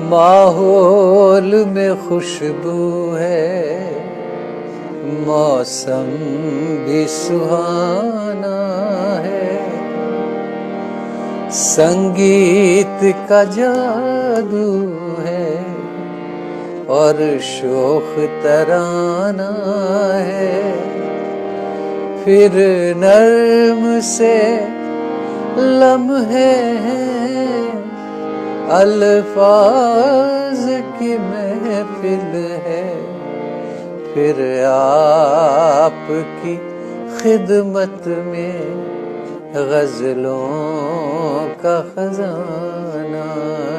माहौल में खुशबू है, मौसम भी सुहाना है, संगीत का जादू है और शोख तराना है। फिर नर्म से लम्हे हैं, अल्फाज की महफिल है। फिर आपकी खिदमत में गजलों का खजाना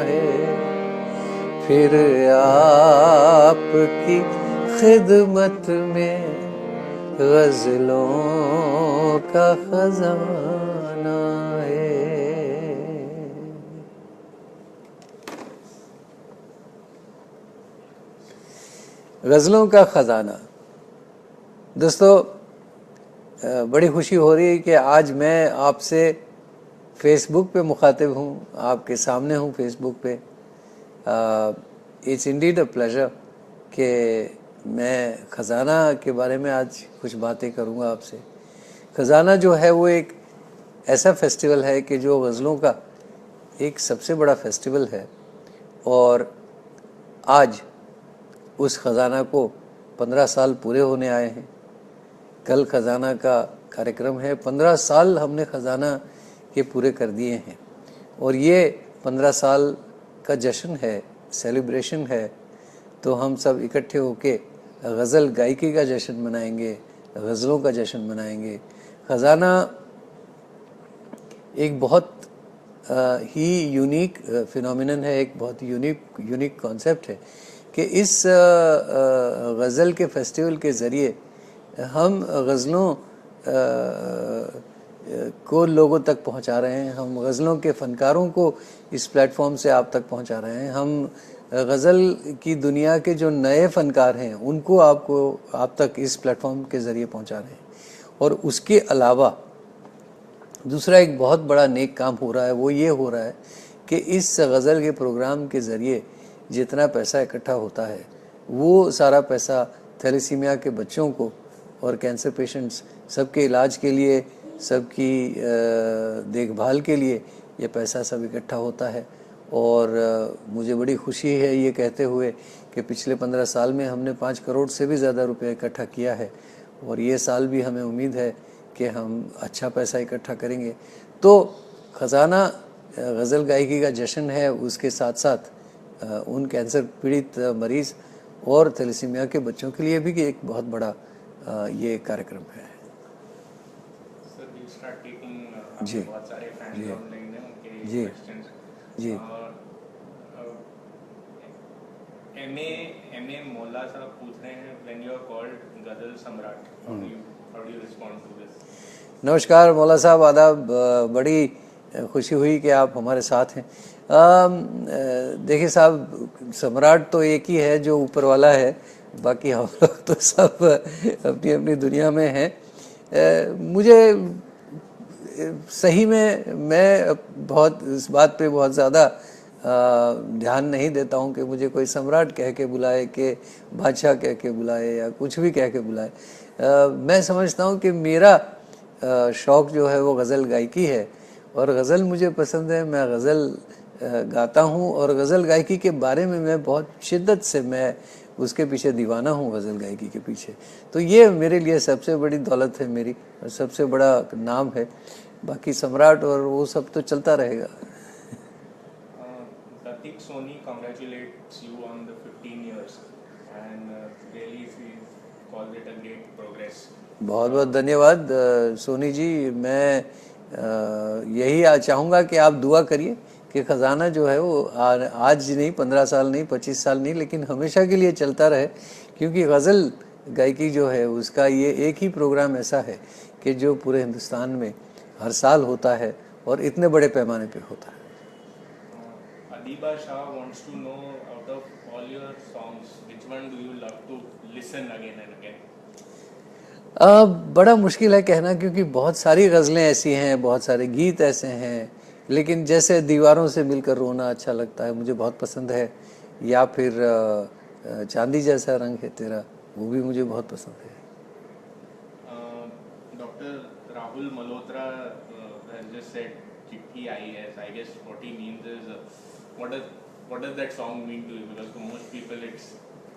है। फिर आपकी खिदमत में गजलों का खजाना है। गजलों का खजाना। दोस्तों, बड़ी खुशी हो रही है कि आज मैं आपसे फेसबुक पे मुखातिब हूँ, आपके सामने हूँ फेसबुक पे। इट्स इंडीड अ प्लेजर कि मैं ख़जाना के बारे में आज कुछ बातें करूँगा आपसे। ख़जाना जो है वो एक ऐसा फेस्टिवल है कि जो गज़लों का एक सबसे बड़ा फेस्टिवल है, और आज उस ख़जाना को 15 साल पूरे होने आए हैं। कल ख़जाना का कार्यक्रम है। 15 साल हमने ख़जाना के पूरे कर दिए हैं, और ये 15 साल का जश्न है, सेलिब्रेशन है। तो हम सब इकट्ठे होके गज़ल गायकी का जश्न मनाएंगे, गज़लों का जश्न मनाएंगे। ख़जाना एक बहुत ही यूनिक फिनोमिनन है, एक बहुत यूनिक कॉन्सेप्ट है कि इस गज़ल के फेस्टिवल के ज़रिए हम गज़लों को लोगों तक पहुंचा रहे हैं। हम गज़लों के फ़नकारों को इस प्लेटफॉर्म से आप तक पहुंचा रहे हैं। हम गज़ल की दुनिया के जो नए फ़नकार हैं उनको आप तक इस प्लेटफॉर्म के ज़रिए पहुंचा रहे हैं। और उसके अलावा दूसरा एक बहुत बड़ा नेक काम हो रहा है, वो ये हो रहा है कि इस गज़ल के प्रोग्राम के ज़रिए जितना पैसा इकट्ठा होता है वो सारा पैसा थैलेसीमिया के बच्चों को और कैंसर पेशेंट्स सबके इलाज के लिए, सबकी देखभाल के लिए ये पैसा सब इकट्ठा होता है। और मुझे बड़ी खुशी है ये कहते हुए कि पिछले 15 साल में हमने 5 करोड़ से भी ज़्यादा रुपया इकट्ठा किया है, और ये साल भी हमें उम्मीद है कि हम अच्छा पैसा इकट्ठा करेंगे। तो ख़जाना गज़ल गायकी का जश्न है, उसके साथ साथ उन कैंसर पीड़ित मरीज़ और थैलेसीमिया के बच्चों के लिए भी एक बहुत बड़ा ये कार्यक्रम है। जी बहुत सारे फैंस जी ऑनलाइन हैं, उनके जी क्वेश्चंस। जी एमए मोला साहब पूछ रहे हैं, when you are called ghazal samrat, how do you respond to this? नमस्कार मौला साहब, आदाब। बड़ी खुशी हुई कि आप हमारे साथ हैं। देखिए साहब, सम्राट तो एक ही है जो ऊपर वाला है, बाकी हम लोग तो सब अपनी अपनी दुनिया में हैं। मुझे सही में मैं बहुत इस बात पे बहुत ज़्यादा ध्यान नहीं देता हूँ कि मुझे कोई सम्राट कह के बुलाए, कि बादशाह कह के बुलाए, या कुछ भी कह के बुलाए। मैं समझता हूँ कि मेरा शौक़ जो है वो गज़ल गायकी है, और गज़ल मुझे पसंद है। मैं गज़ल गाता हूँ, और गज़ल गायकी के बारे में मैं बहुत शिद्दत से मैं उसके पीछे दीवाना हूँ, गज़ल गायकी के पीछे। तो ये मेरे लिए सबसे बड़ी दौलत है मेरी, और सबसे बड़ा नाम है। बाकी सम्राट और वो सब तो चलता रहेगा। Pratik Soni congratulates you on the 15 years and really he calls it a great progress. बहुत बहुत धन्यवाद सोनी जी। मैं यही चाहूँगा कि आप दुआ करिए कि ख़जाना जो है वो आज नहीं, 15 साल नहीं, 25 साल नहीं, लेकिन हमेशा के लिए चलता रहे। क्योंकि गज़ल गायकी जो है उसका ये एक ही प्रोग्राम ऐसा है कि जो पूरे हिंदुस्तान में हर साल होता है और इतने बड़े पैमाने पे होता है। Adiba Shah wants to know, out of all your songs, which one do you love to listen again and again? बड़ा मुश्किल है कहना, क्योंकि बहुत सारी गज़लें ऐसी हैं, बहुत सारे गीत ऐसे हैं। लेकिन जैसे दीवारों से मिलकर रोना अच्छा लगता है, मुझे बहुत पसंद है। या फिर चांदी जैसा रंग है तेरा, वो भी मुझे बहुत पसंद है। Doctor Rahul Malhotra has just said चिट्ठी आई है. I guess what he means is what does that song mean to you? Because to most people it's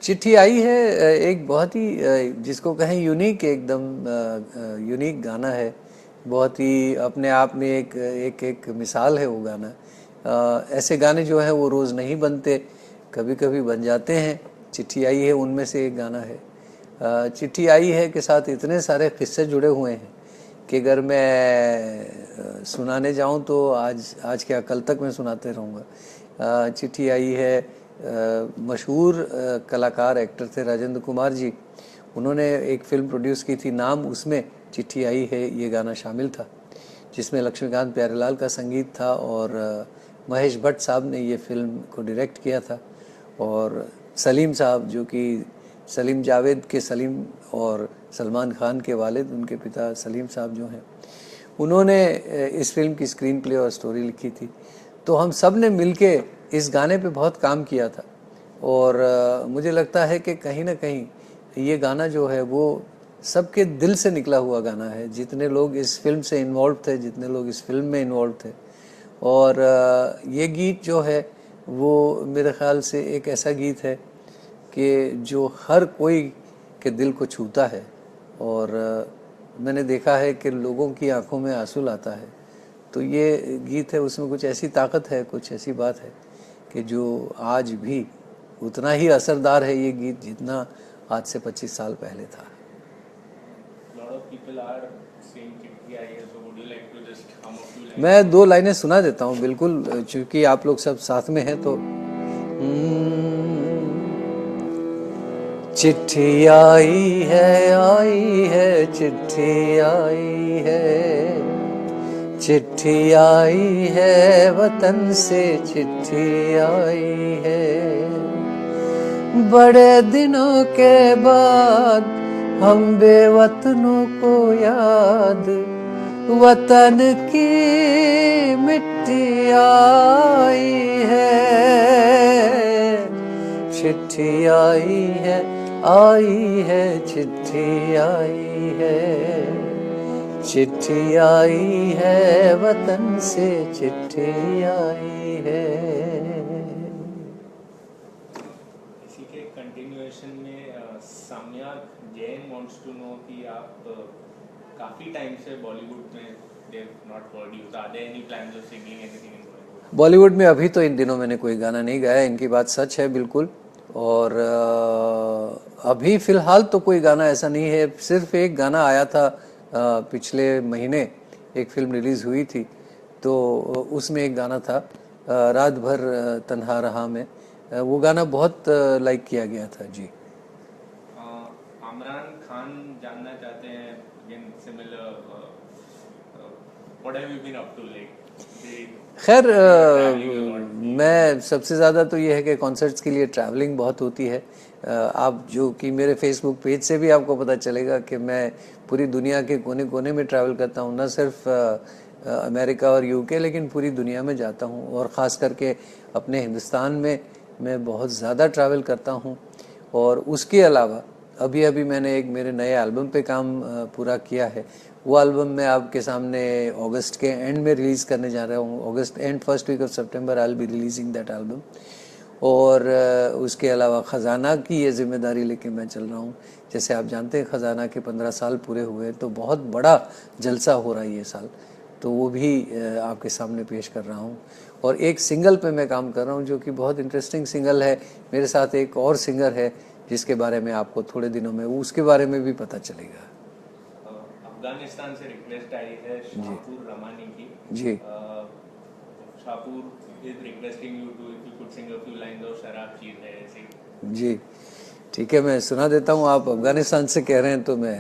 चिट्ठी आई है एक बहुत ही जिसको कहें यूनिक, एकदम यूनिक गाना है, बहुत ही अपने आप में एक मिसाल है वो गाना। ऐसे गाने जो है वो रोज़ नहीं बनते, कभी कभी बन जाते हैं। चिट्ठी आई है उनमें से एक गाना है। चिट्ठी आई है के साथ इतने सारे किस्से जुड़े हुए हैं कि अगर मैं सुनाने जाऊं तो आज क्या कल तक मैं सुनाते रहूँगा। चिट्ठी आई है, मशहूर कलाकार एक्टर थे राजेंद्र कुमार जी, उन्होंने एक फ़िल्म प्रोड्यूस की थी नाम, उसमें चिट्ठी आई है ये गाना शामिल था, जिसमें लक्ष्मीकांत प्यारेलाल का संगीत था और महेश भट्ट साहब ने ये फिल्म को डायरेक्ट किया था। और सलीम साहब, जो कि सलीम जावेद के सलीम और सलमान खान के वालिद, उनके पिता सलीम साहब जो हैं, उन्होंने इस फिल्म की स्क्रीन प्ले और स्टोरी लिखी थी। तो हम सब ने मिलके इस गाने पे बहुत काम किया था और मुझे लगता है कि कहीं ना कहीं ये गाना जो है वो सबके दिल से निकला हुआ गाना है। जितने लोग इस फिल्म से इन्वॉल्व थे, जितने लोग इस फिल्म में इन्वॉल्व थे, और ये गीत जो है वो मेरे ख्याल से एक ऐसा गीत है कि जो हर कोई के दिल को छूता है। और मैंने देखा है कि लोगों की आंखों में आंसू लाता है। तो ये गीत है, उसमें कुछ ऐसी ताकत है, कुछ ऐसी बात है कि जो आज भी उतना ही असरदार है ये गीत जितना आज से 25 साल पहले था। मैं 2 लाइनें सुना देता हूँ बिल्कुल, चूँकि आप लोग सब साथ में हैं तो। चिट्ठी आई है, चिट्ठी आई है, चिट्ठी आई है वतन से, चिट्ठी आई है। बड़े दिनों के बाद हम बेवतनों को याद वतन की मिट्टी आई है। चिट्ठी आई है, चिट्ठी आई है, चिट्ठी आई है वतन से, चिट्ठी आई है। इसी के कंटिन्यूएशन में सम्यक जैन वांट्स टू नो कि आप काफी टाइम से बॉलीवुड में they have not heard you, are there any plans of singing anything in Bollywood में? अभी तो इन दिनों मैंने कोई गाना नहीं गाया, इनकी बात सच है बिल्कुल। और अभी फ़िलहाल तो कोई गाना ऐसा नहीं है। सिर्फ एक गाना आया था पिछले महीने, एक फिल्म रिलीज़ हुई थी तो उसमें एक गाना था रात भर तन्हा रहा में, वो गाना बहुत लाइक किया गया था जी। आमरान खान जानना चाहते हैं similar what have you been up to like? खैर मैं सबसे ज़्यादा तो ये है कि कॉन्सर्ट्स के लिए ट्रैवलिंग बहुत होती है। आप जो कि मेरे फेसबुक पेज से भी आपको पता चलेगा कि मैं पूरी दुनिया के कोने कोने में ट्रैवल करता हूँ, न सिर्फ अमेरिका और यूके लेकिन पूरी दुनिया में जाता हूँ। और ख़ास करके अपने हिंदुस्तान में मैं बहुत ज़्यादा ट्रैवल करता हूँ। और उसके अलावा अभी अभी मैंने एक मेरे नए एल्बम पे काम पूरा किया है। वो एल्बम मैं आपके सामने अगस्त के एंड में रिलीज़ करने जा रहा हूँ। August end, first week of September I will be releasing that album. और उसके अलावा ख़जाना की ये जिम्मेदारी लेके मैं चल रहा हूँ। जैसे आप जानते हैं ख़जाना के 15 साल पूरे हुए, तो बहुत बड़ा जलसा हो रहा है ये साल, तो वो भी आपके सामने पेश कर रहा हूँ। और एक सिंगल पे मैं काम कर रहा हूँ जो कि बहुत इंटरेस्टिंग सिंगल है। मेरे साथ एक और सिंगर है जिसके बारे में आपको थोड़े दिनों में उसके बारे में भी पता चलेगा। अफगानिस्तान से रिक्वेस्ट आई है शाहपुर रमानी की जी। Shahpur is requesting you to if you could sing a few lines of शराब चीज है ऐसी। जी ठीक है, मैं सुना देता हूँ। आप अफगानिस्तान से कह रहे हैं तो मैं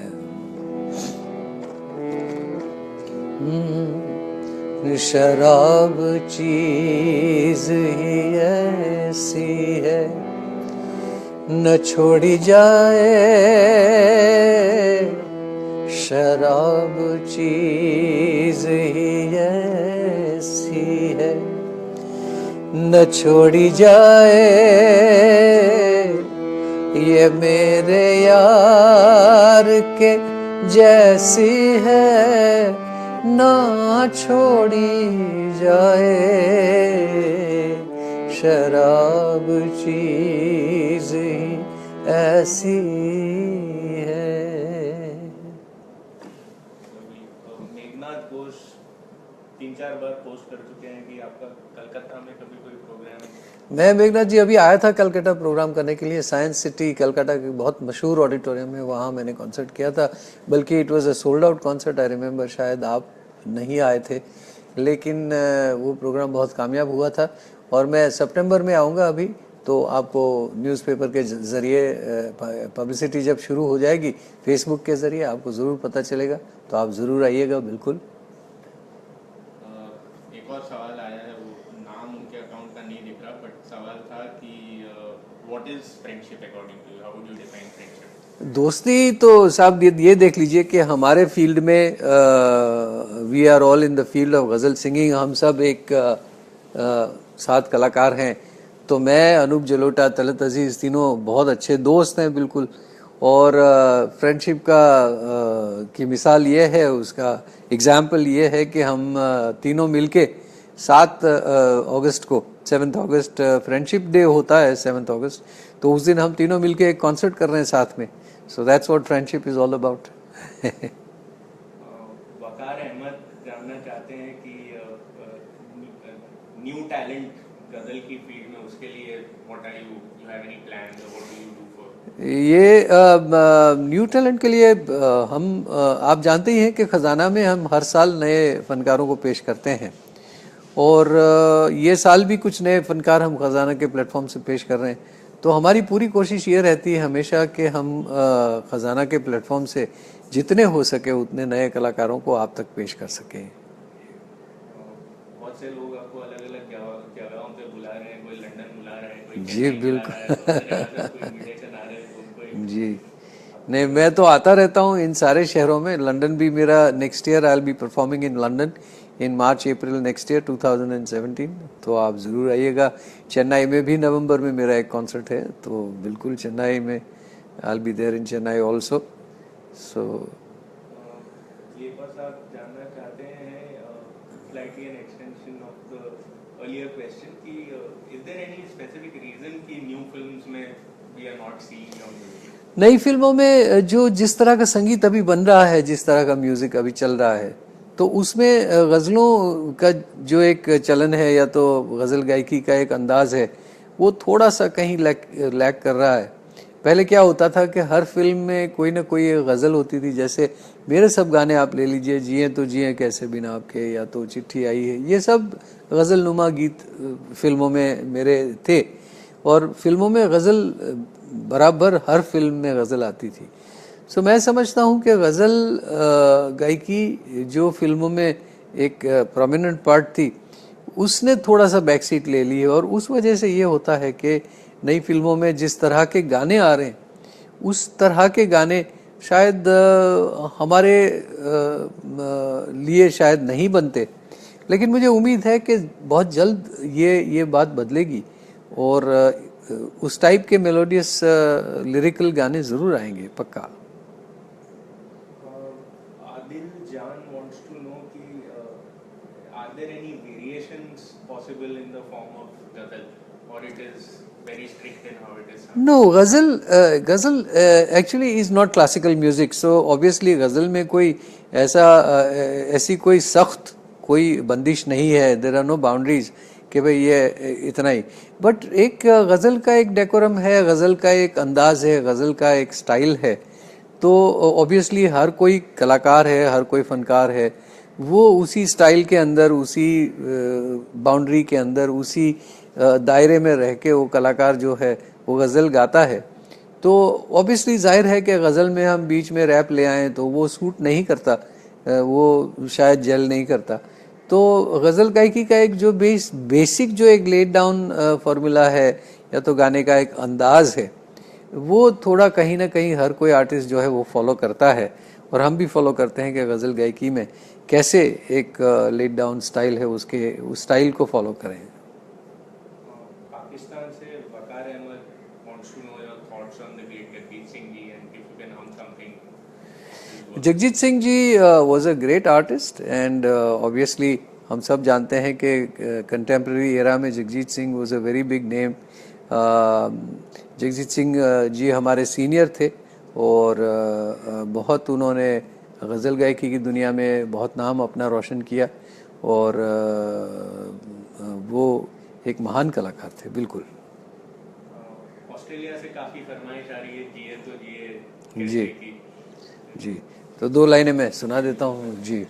शराब चीज ही ऐसी है न छोड़ी जाए, शराब चीज ही ऐसी है न छोड़ी जाए, ये मेरे यार के जैसी है, ना छोड़ी जाए, शराब चीज ही ऐसी है। मेघनाथ घोष 3-4 बार पोस्ट कर चुके हैं कि आपका कलकत्ता में कभी कोई प्रोग्राम। मैं मेघनाथ जी अभी आया था कलकत्ता प्रोग्राम करने के लिए, साइंस सिटी कलकत्ता के बहुत मशहूर ऑडिटोरियम है, वहाँ मैंने कॉन्सर्ट किया था, बल्कि it was a sold out concert. I remember शायद आप नहीं आए थे, लेकिन वो प्रोग्राम बहुत कामयाब हुआ था। और मैं सितंबर में आऊँगा अभी, तो आपको न्यूज़पेपर के ज़रिए पब्लिसिटी जब शुरू हो जाएगी, फेसबुक के ज़रिए आपको ज़रूर पता चलेगा, तो आप ज़रूर आइएगा बिल्कुल। एक और सवाल आया है, वो नाम उनके अकाउंट का नहीं दिख रहा, बट सवाल था कि what is friendship according to you, how would you define friendship? दोस्ती तो साहब ये देख लीजिए कि हमारे फील्ड में we are all in the field of ghazal singing, हम सब एक साथ कलाकार हैं। तो मैं, अनूप जलोटा, तलत अजीज़, तीनों बहुत अच्छे दोस्त हैं बिल्कुल। और फ्रेंडशिप का की मिसाल ये है, उसका एग्जाम्पल ये है कि हम तीनों मिलके 7 अगस्त को, 7 अगस्त फ्रेंडशिप डे होता है 7 अगस्त, तो उस दिन हम तीनों मिलके एक कॉन्सर्ट कर रहे हैं साथ में। So that's what friendship is all about. Waqar Ahmed जानना चाहते हैं कि न्यू टैलेंट गजल की फील्ड में, उसके लिए what are you have any plans, what do you do for? ये न्यू टैलेंट के लिए हम आप जानते ही हैं कि खजाना में हम हर साल नए फनकारों को पेश करते हैं, और ये साल भी कुछ नए फनकार हम खजाना के प्लेटफॉर्म से पेश कर रहे हैं। तो हमारी पूरी कोशिश ये रहती है हमेशा कि हम खजाना के प्लेटफॉर्म से जितने हो सके उतने नए कलाकारों को आप तक पेश कर सकें। बहुत से लोग आपको अलग अलग जगहों पे बुला रहे हैं, कोई लंदन बुला रहे हैं, कोई जी चेन्नई बुला बिल्कुल। रहा है, तो हर जगह से कोई इन्विटेशन आ रहे हैं, तो उनको जी नहीं, मैं तो आता रहता हूँ इन सारे शहरों में। लंदन भी मेरा next year, I will be performing in London in March April next year 2017, तो आप ज़रूर आइएगा। चेन्नई में भी नवंबर में मेरा एक कॉन्सर्ट है, तो बिल्कुल चेन्नई में I will be there in Chennai also. So ये बस आप जानना चाहते हैं, slightly an extension of the earlier question, कि is there any specific reason कि न्यू फिल्म्स में we are not seeing your music? नई फिल्मों में जो जिस तरह का संगीत अभी बन रहा है, जिस तरह का म्यूजिक अभी चल रहा है, तो उसमें गज़लों का जो एक चलन है, या तो गज़ल गायकी का एक अंदाज है, वो थोड़ा सा कहीं लैक कर रहा है। पहले क्या होता था कि हर फिल्म में कोई ना कोई गज़ल होती थी, जैसे मेरे सब गाने आप ले लीजिए, जिए तो जिए कैसे बिना आपके, या तो चिट्ठी आई है, ये सब गज़ल नुमा गीत फिल्मों में मेरे थे। और फिल्मों में गज़ल बराबर हर फिल्म में गज़ल आती थी। सो मैं समझता हूँ कि गज़ल गायकी जो फिल्मों में एक प्रोमिनेंट पार्ट थी, उसने थोड़ा सा बैक सीट ले ली है, और उस वजह से ये होता है कि नई फिल्मों में जिस तरह के गाने आ रहे हैं, उस तरह के गाने शायद हमारे लिए शायद नहीं बनते। लेकिन मुझे उम्मीद है कि बहुत जल्द ये बात बदलेगी, और उस टाइप के मेलोडियस लिरिकल गाने ज़रूर आएंगे, पक्का। आदिल जान wants to know कि are there any variations possible in the form of ghazal, or it is very strict in how it is sung? No, ghazal actually is not classical music, so obviously गज़ल में कोई ऐसी कोई सख्त कोई बंदिश नहीं है, there are no boundaries कि भाई ये इतना ही। बट एक गज़ल का एक डेकोरम है, गज़ल का एक अंदाज है, गज़ल का एक स्टाइल है। तो ऑब्वियसली हर कोई कलाकार है, हर कोई फनकार है, वो उसी स्टाइल के अंदर, उसी बाउंड्री के अंदर, उसी दायरे में रह के वो कलाकार जो है वो गज़ल गाता है। तो ऑब्वियसली जाहिर है कि गज़ल में हम बीच में रैप ले आएँ तो वो सूट नहीं करता, वो शायद जेल नहीं करता। तो गज़ल गायकी का एक जो बेसिक जो एक लेड डाउन फार्मूला है, या तो गाने का एक अंदाज है, वो थोड़ा कहीं ना कहीं हर कोई आर्टिस्ट जो है वो फॉलो करता है, और हम भी फॉलो करते हैं कि गज़ल गायकी में कैसे एक लेड डाउन स्टाइल है, उस स्टाइल को फॉलो करें। Jagjit Singh ji was a great artist and obviously हम सब जानते हैं कि कंटेम्प्रेरी एरा में Jagjit Singh was a very big name. Jagjit Singh ji हमारे सीनियर थे और बहुत उन्होंने गज़ल गायकी की दुनिया में बहुत नाम अपना रोशन किया और वो एक महान कलाकार थे बिल्कुल। ऑस्ट्रेलिया से काफी फरमाइश आ रही है जिए तो जिए जी कहने की। जी, तो 2 लाइनें मैं सुना देता हूँ जी।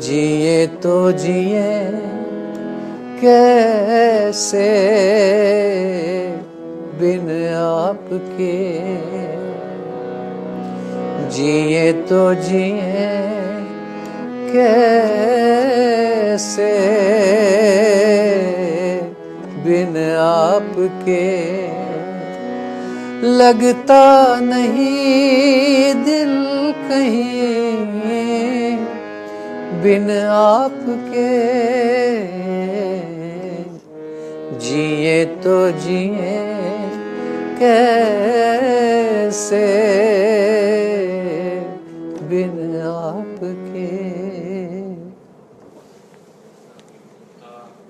जिए तो जिए कैसे बिन आपके, जिए तो जिए कैसे बिन आपके, लगता नहीं दिल कहीं बिन आपके, जिए तो जिए कैसे बिन आपके।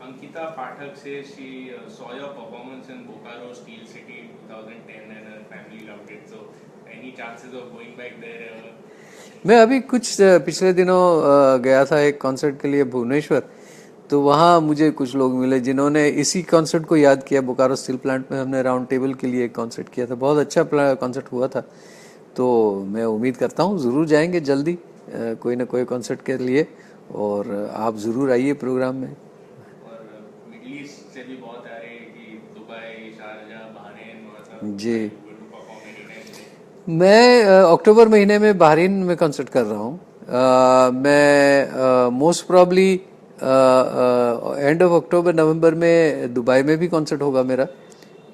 Ankita Pathak says she saw your performance in Bokaro Steel City in 2010 and her family loved it. So, any chances of going back there? मैं अभी कुछ पिछले दिनों गया था एक कॉन्सर्ट के लिए भुवनेश्वर, तो वहाँ मुझे कुछ लोग मिले जिन्होंने इसी कॉन्सर्ट को याद किया। बोकारो स्टील प्लांट में हमने राउंड टेबल के लिए एक कॉन्सर्ट किया था, बहुत अच्छा कॉन्सर्ट हुआ था। तो मैं उम्मीद करता हूँ ज़रूर जाएंगे जल्दी कोई ना कोई कॉन्सर्ट के लिए, और आप ज़रूर आइए प्रोग्राम में। और मिडिल ईस्ट से भी बहुत आ रहे हैं कि दुबई, शारजा, बहरीन, जी, मैं अक्टूबर महीने में बहरीन में कॉन्सर्ट कर रहा हूँ। मैं most probably end of October November में दुबई में भी कॉन्सर्ट होगा मेरा,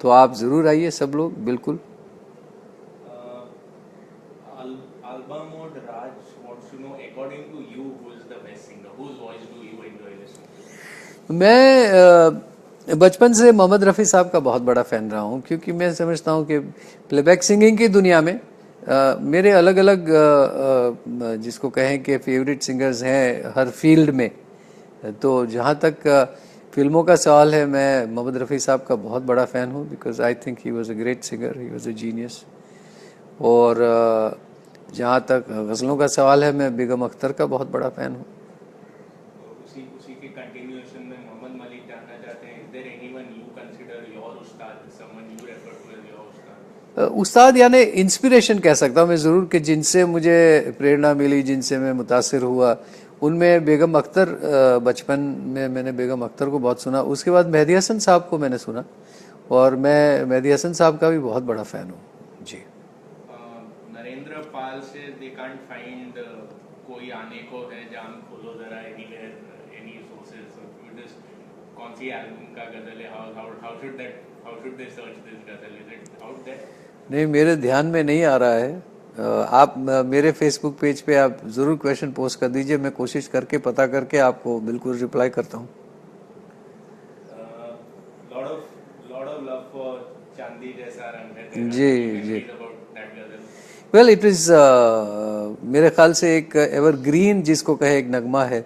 तो आप ज़रूर आइए सब लोग बिल्कुल। Alba mode Raj wants to know, according to you, who is the best singer? Whose voice do you enjoy listening to? मैं बचपन से मोहम्मद रफ़ी साहब का बहुत बड़ा फ़ैन रहा हूँ, क्योंकि मैं समझता हूँ कि प्लेबैक सिंगिंग की दुनिया में मेरे अलग अलग जिसको कहें कि फेवरेट सिंगर्स हैं हर फील्ड में। तो जहाँ तक फिल्मों का सवाल है, मैं मोहम्मद रफ़ी साहब का बहुत बड़ा फ़ैन हूँ, because I think he was a great singer, he was a genius. और जहाँ तक गज़लों का सवाल है, मैं बेगम अख्तर का बहुत बड़ा फ़ैन हूँ। उसी के कंटिन्यूएशन में मोहम्मद मलिक जानना चाहते हैं, is there anyone you consider your उस्ताद, someone you refer to as your उस्ताद? उस्ताद यानी इंस्पिरेशन कह सकता हूँ मैं ज़रूर, कि जिनसे मुझे प्रेरणा मिली, जिनसे मैं मुतासिर हुआ, उनमें बेगम अख्तर। बचपन में मैंने बेगम अख्तर को बहुत सुना, उसके बाद मेहदी हसन साहब को मैंने सुना, और मैं मेहदी हसन साहब का भी बहुत बड़ा फ़ैन हूँ जी। नरेंद्र पाल से दे कांट फाइंड कोई आने को है जाम खोलो जरा एनीवेयर एनी सोर्सेज, कौन सी एल्बम का गजल है? How should they search this ghazal? Is it out there? नहीं, मेरे ध्यान में नहीं आ रहा है। आप मेरे फेसबुक पेज पे आप ज़रूर क्वेश्चन पोस्ट कर दीजिए, मैं कोशिश करके पता करके आपको बिल्कुल रिप्लाई करता हूँ। लॉट ऑफ लव फॉर चांदी जैसा रंग है तेरा, जी जी। अबाउट दैट गजल। वेल इट इज़ मेरे ख्याल से एक एवरग्रीन जिसको कहे एक नगमा है।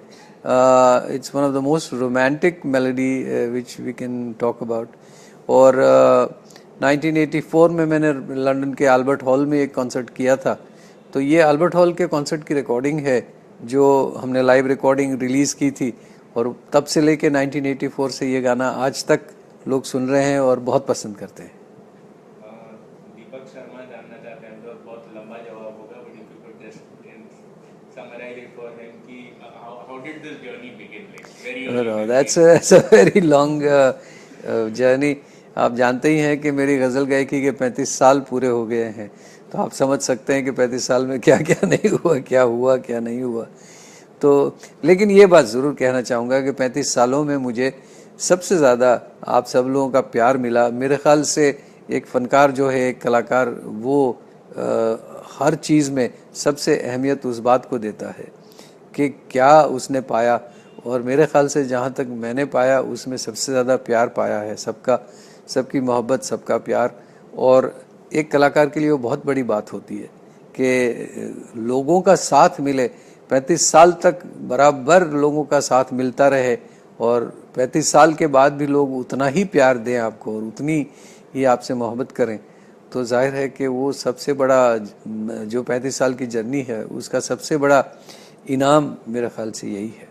It's one of the most romantic melody which we can talk about. और 1984 में मैंने लंदन के अल्बर्ट हॉल में एक कॉन्सर्ट किया था, तो ये अल्बर्ट हॉल के कॉन्सर्ट की रिकॉर्डिंग है जो हमने लाइव रिकॉर्डिंग रिलीज़ की थी, और तब से लेके 1984 से ये गाना आज तक लोग सुन रहे हैं और बहुत पसंद करते हैं। दीपक शर्मा जानना चाहते हैं, तो बहुत लंबा जवाब होगा, but if you could just summarise it for him कि how did this journey begin, like very early? That's a very long journey. आप जानते ही हैं कि मेरी गज़ल गायकी के 35 साल पूरे हो गए हैं, तो आप समझ सकते हैं कि 35 साल में क्या क्या नहीं हुआ, क्या हुआ क्या नहीं हुआ। तो लेकिन ये बात ज़रूर कहना चाहूँगा कि 35 सालों में मुझे सबसे ज़्यादा आप सब लोगों का प्यार मिला। मेरे ख़्याल से एक फ़नकार जो है, एक कलाकार, वो हर चीज़ में सबसे अहमियत उस बात को देता है कि क्या उसने पाया और मेरे ख्याल से जहाँ तक मैंने पाया उसमें सबसे ज़्यादा प्यार पाया है, सबका, सबकी मोहब्बत, सबका प्यार। और एक कलाकार के लिए वो बहुत बड़ी बात होती है कि लोगों का साथ मिले, 35 साल तक बराबर लोगों का साथ मिलता रहे और 35 साल के बाद भी लोग उतना ही प्यार दें आपको और उतनी ही आपसे मोहब्बत करें, तो जाहिर है कि वो सबसे बड़ा, जो 35 साल की जर्नी है उसका सबसे बड़ा इनाम मेरे ख्याल से यही है।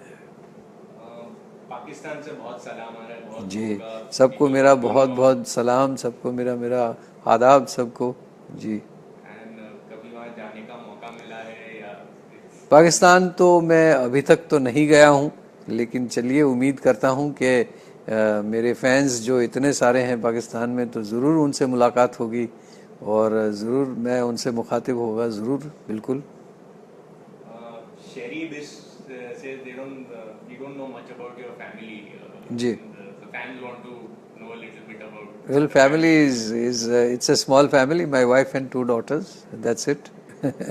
पाकिस्तान से बहुत सलाम आ रहा है, बहुत जी, लोगों का, सबको मेरा बहुत बहुत सलाम, सबको मेरा मेरा आदाब सबको जी। एंड कभी वहाँ जाने का मौका मिला है या? पाकिस्तान तो मैं अभी तक तो नहीं गया हूँ, लेकिन चलिए उम्मीद करता हूँ कि मेरे फैंस जो इतने सारे हैं पाकिस्तान में, तो ज़रूर उनसे मुलाकात होगी और ज़रूर मैं उनसे मुखातिब होगा, ज़रूर, बिल्कुल। Sherry Bish says we don't know much about your family. Ji, The fans want to know a little bit about well, the family is it's a small family, my wife and 2 daughters, that's it. Great.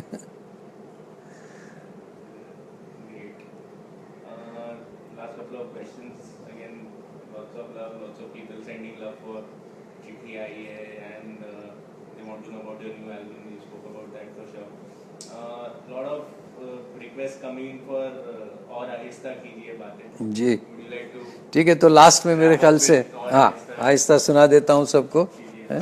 Last couple of questions. Again, lots of love, lots of people sending love for Chithi Aayi Hai, and they want to know about your new album. You spoke about that for sure. Lot of requests coming in for और आहिस्ता कीजिए बातें. जी, Would you like to? ठीक है, तो last में मेरे ख्याल से और हाँ आहिस्ता सुना देता हूँ सबको, है?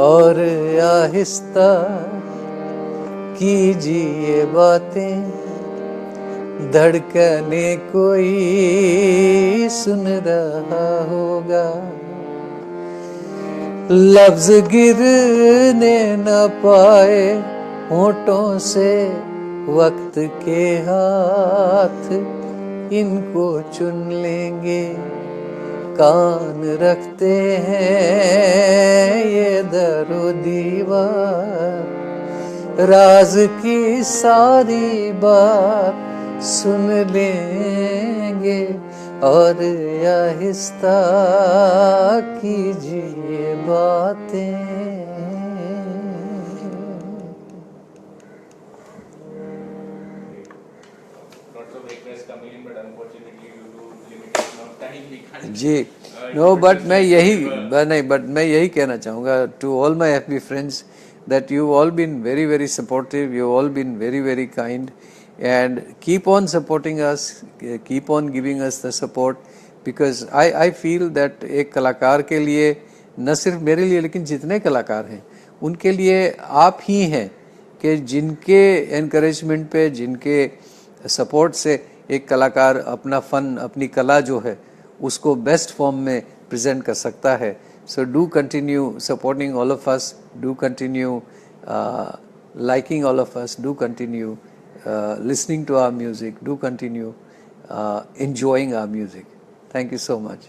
और आहिस्ता कीजिए बातें, धड़कने कोई सुन रहा होगा, लफ्ज गिरने न पाए होठों से, वक्त के हाथ इनको चुन लेंगे, कान रखते हैं ये दरो दीवार, राज की सारी बात सुन लेंगे, और आहिस्ता कीजिए बातें। जी, नो बट मैं यही कहना चाहूँगा to all my happy friends that you all been very very supportive, you all been very very kind, and keep on supporting us, keep on giving us the support, because I feel that एक कलाकार के लिए, न सिर्फ मेरे लिए लेकिन जितने कलाकार हैं उनके लिए आप ही हैं कि जिनके encouragement पे, जिनके सपोर्ट से एक कलाकार अपना फन, अपनी कला जो है उसको बेस्ट फॉर्म में प्रेजेंट कर सकता है। So do continue supporting all of us, do continue liking all of us, do continue listening to our music, do continue enjoying our music. Thank you so much.